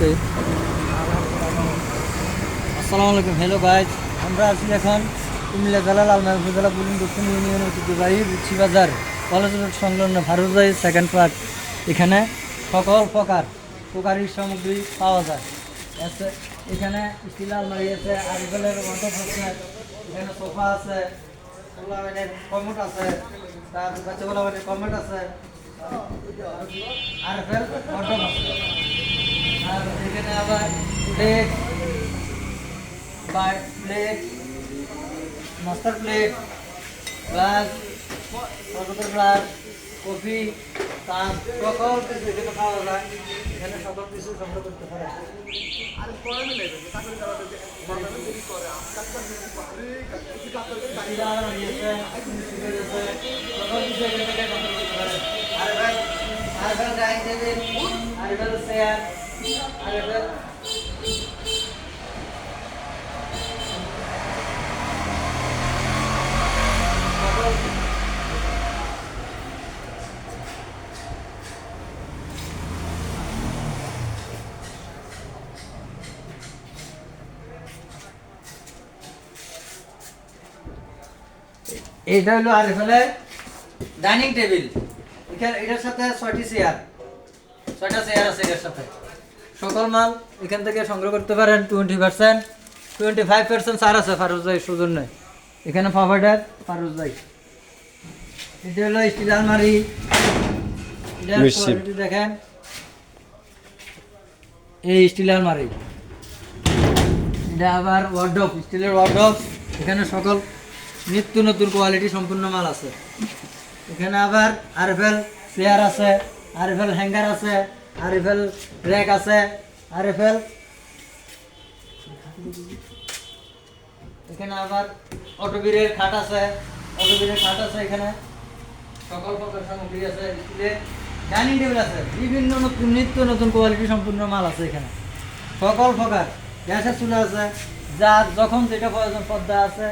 ওকে। আসসালামু আলাইকুম, hello guys. আমরা আছি এখন কুমিল্লা জেলা লালমাই উপজেলা বুলিন দক্ষিণ ইউনিয়নের ঐতিহ্যবাহী বুচ্ছি বাজার কলেজ রোড সংলগ্ন ফারুজাই সেকেন্ড পার্ট। এখানে সকল প্রকারের সামগ্রী পাওয়া যায়। এখানে স্টিল আলমারি আছে, আরিফেলের ওয়ার্ডরোব আছে, এখানে সোফা আছে, পোলাওয়ানের কমোড আছে, তারপর বাচ্চা পোলাওয়ানের কমোড আছে, আরিফেল ওয়ার্ডরোব আছে। আর এখানে আবার plate, plate, master plate, glass, সরবতের গ্লাস, কফি, কাপ, সকল কিছু এখানে পাওয়া যায়। এখানে সকল কিছু সংগ্রহ করতে পারে। ডাইনিং টেবিল, আরেকটা চেয়ার, আরেকটা এটা হলো আরিফেলের ডাইনিং টেবিল। এটার সাথে 6টা চেয়ার আছে। এটার সাথে সকল মাল এখান থেকে সংগ্রহ করতে পারেন। 25% ছাড় আছে ফারুজাই সৌজন্যে। এখানে প্রোভাইডার ফারুজাই। এটা হলো স্টিল আলমারি, এটার কোয়ালিটি দেখেন। এই স্টিল আলমারি, এটা আবার ওয়ার্ডরোব, স্টিলের ওয়ার্ডরোব। এখানে সকল নিত্য নতুন কোয়ালিটি সম্পূর্ণ মাল আছে। এখানে আবার আরএফএল চেয়ার আছে, আরএফএল হ্যাঙ্গার আছে, আরএফএল র্যাক আছে, আরএফএল। এখানে আবার অটোবীরের খাট আছে, এখানে সকল প্রকার সামগ্রী আছে। স্টিলের ডাইনিং টেবিল আছে, বিভিন্ন নতুন নিত্য নতুন কোয়ালিটি সম্পূর্ণ মাল আছে এখানে। সকল প্রকার গ্যাসের চুলা আছে, যার যখন যেটা প্রয়োজন, পর্দা আছে,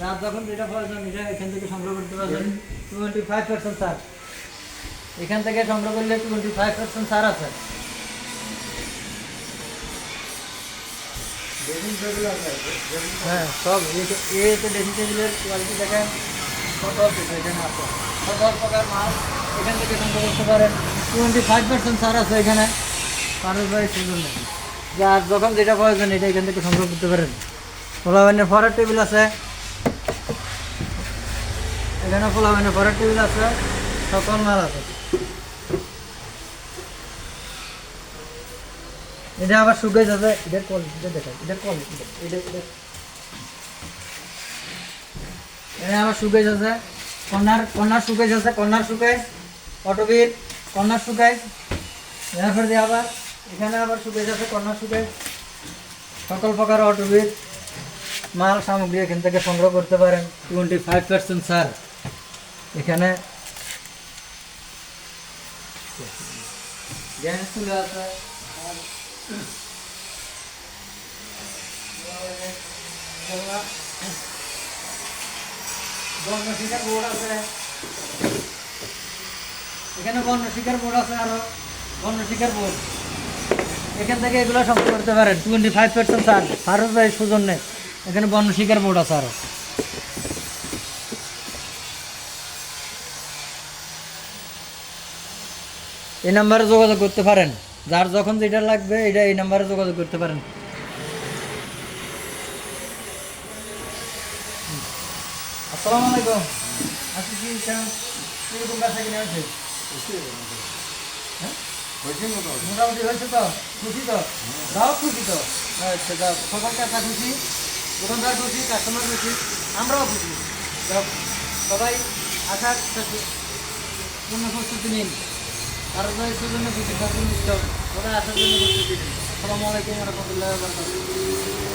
যার যখন যেটা প্রয়োজন এটা এখান থেকে সংগ্রহ করতে পারবেন। 25% ছাড়। এখান থেকে সংগ্রহ করলে 25% ছাড় আছে। হ্যাঁ, সব এতে ড্রেসিং টেবিলের কোয়ালিটি দেখেন। সকল কিছু এখানে আছে, সকল প্রকার মাল এখান থেকে সংগ্রহ করতে পারেন। 25% ছাড় আছে এখানে ফারুজাই সুযোগ। যার যখন যেটা প্রয়োজন এটা এখান থেকে সংগ্রহ করতে পারেন। পোলাওয়ানের ফরার টেবিল আছে, এখানে পোলাওয়ানের ফরার টেবিল আছে, সকল মাল আছে। এটা আবার সুকেজ আছে, এটার কোয়ালিটিটা দেখাই, এটা আবার সুকেজ আছে, কর্নার সুকেজ আছে, অটোবীর কর্নার সুকেজ। এরপর দিয়ে আবার এখানে আবার সুকেজ আছে, কর্নার সুকেজ। সকল প্রকার অটোবীর মাল সামগ্রী এখান থেকে সংগ্রহ করতে পারেন। 25% ছাড়। এখানে গ্যাস চুলা আছে, বর্ণশিকার বোর্ড আছে, এখানে বর্ণশিকার বোর্ড আছে, আরো বর্ণশিকার বোর্ড। এখান থেকে এগুলো সংগ্রহ করতে পারেন। 25% ছাড় ফারুজাই সৌজন্যে। এখানে বর্ণশিকার বোর্ড আছে আরো। এই নাম্বারে যোগাযোগ করতে পারেন। যার যখন যেটা লাগবে এটা এই নাম্বারে যোগাযোগ করতে পারেন। আসসালামু আলাইকুম। আজকে কি কিরকম কাছে কিনে আছে? মোটামুটি হয়েছে তো? খুশি তো? যাও খুশি তো? আচ্ছা, যাও। সকল কাছা খুশি, দোকানদার খুশি, কাস্টমার খুশি, আমরাও খুশি। যাও, সবাই আসার পূর্ণ প্রস্তুতি নিন। আর জন্য খুশি থাকুন, সবাই আসার জন্য প্রস্তুতি নিন। আসসালামু আলাইকুম ওয়া রাহমাতুল্লাহি ওয়া বারাকাতুহু।